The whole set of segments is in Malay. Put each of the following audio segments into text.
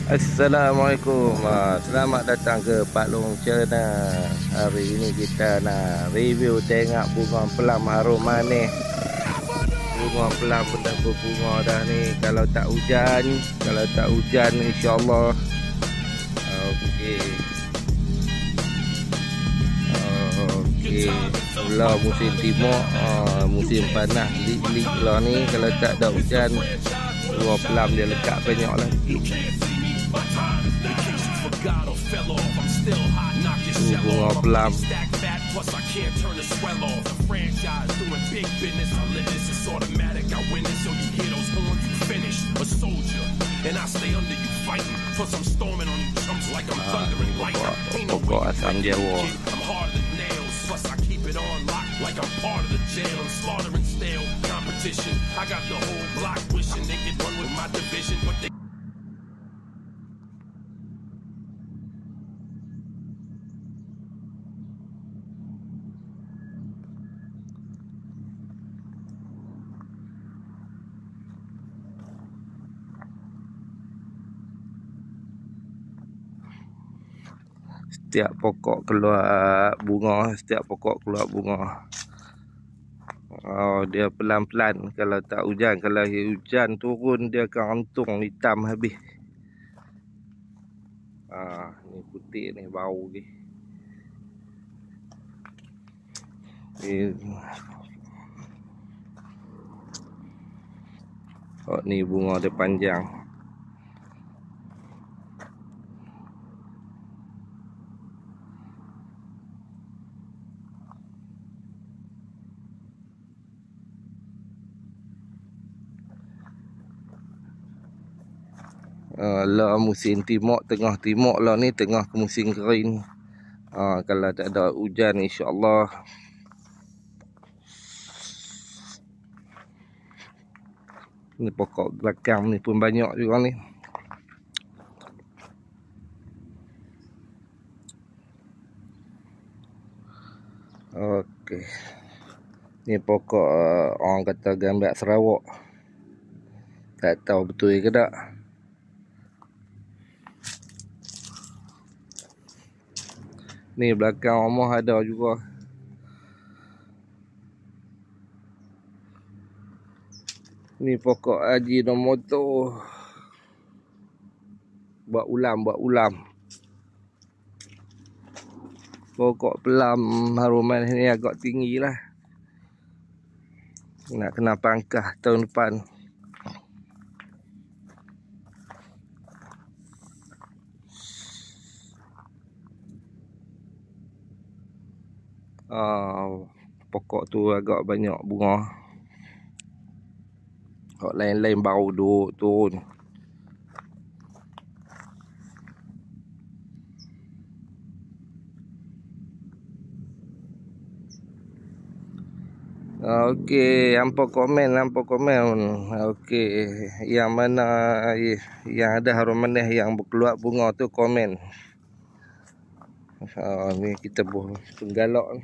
Assalamualaikum. Selamat datang ke Pak Long Channel. Hari ini kita nak review tengok bunga pelam harum manis. Bunga pelam pun dah berbunga dah ni. Kalau tak hujan insya-Allah. Okey. Mula musim timur, musim panas lik lah ni. Kalau tak ada hujan, bunga pelam dia lekat banyak lah sikit. Bunga pelam. Pokok asam Jawa. Like I'm part of the jail, I'm slaughtering stale competition. I got the whole block wishing they could run with my division, but they setiap pokok keluar bunga, dia pelan-pelan. Kalau tak hujan, kalau hujan turun dia akan rentung hitam habis. Ni putih ni bau ni. Ni bunga dia panjang. Lah musim timur, tengah timur lah ni, tengah ke musim kering. Kalau tak ada hujan insya-Allah. Ni pokok belakang ni pun banyak juga ni. Okey. Ni pokok orang kata gambak Sarawak. Tak tahu betul ke tak. Ni belakang rumah ada juga. Ni pokok haji nombor tu. Buat ulam. Pokok pelam harum manis ni agak tinggi lah. Nak kena pangkah tahun depan. Pokok tu agak banyak bunga. Pokok lain-lain bau duk turun. Okey, hampa komen. Okey, yang mana yang ada harum manis yang berkeluar bunga tu komen. Ni kita buah penggalak ni.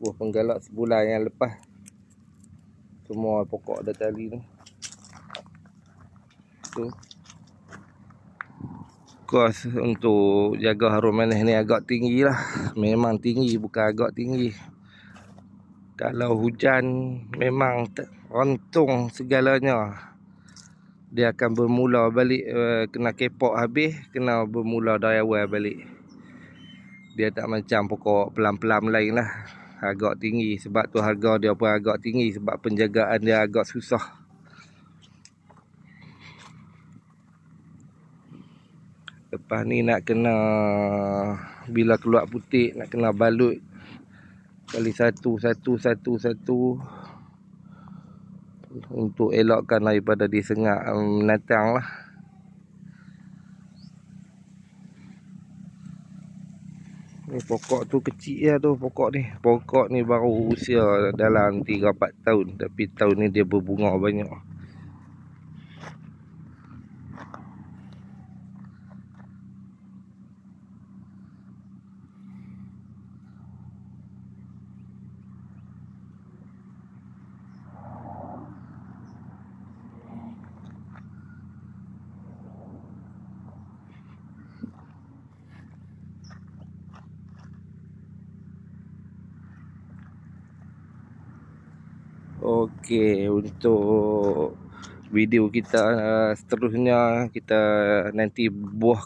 Buah penggalak sebulan yang lepas. Semua pokok ada tali ni. Tu. Kos untuk jaga harum manis ni agak tinggi lah. Memang tinggi, bukan agak tinggi. Kalau hujan memang rentung segalanya. Dia akan bermula balik, kena kepok habis, kena bermula dari awal balik. Dia tak macam pokok pelam-pelam lain lah. Agak tinggi, sebab tu harga dia pun agak tinggi. Sebab penjagaan dia agak susah. Lepas ni nak kena, bila keluar putih, nak kena balut kali satu untuk elakkan daripada disengat menatang lah. Ni pokok tu kecil lah tu pokok ni. Pokok ni baru usia dalam 3-4 tahun. Tapi tahun ni dia berbunga banyak. Okey, untuk video kita seterusnya, kita nanti buah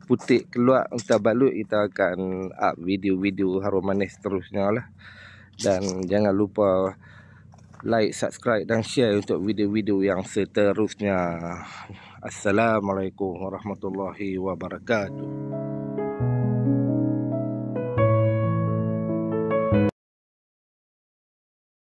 putik keluar untuk balut, kita akan up video-video harum manis seterusnya lah. Dan jangan lupa like, subscribe dan share untuk video-video yang seterusnya. Assalamualaikum warahmatullahi wabarakatuh.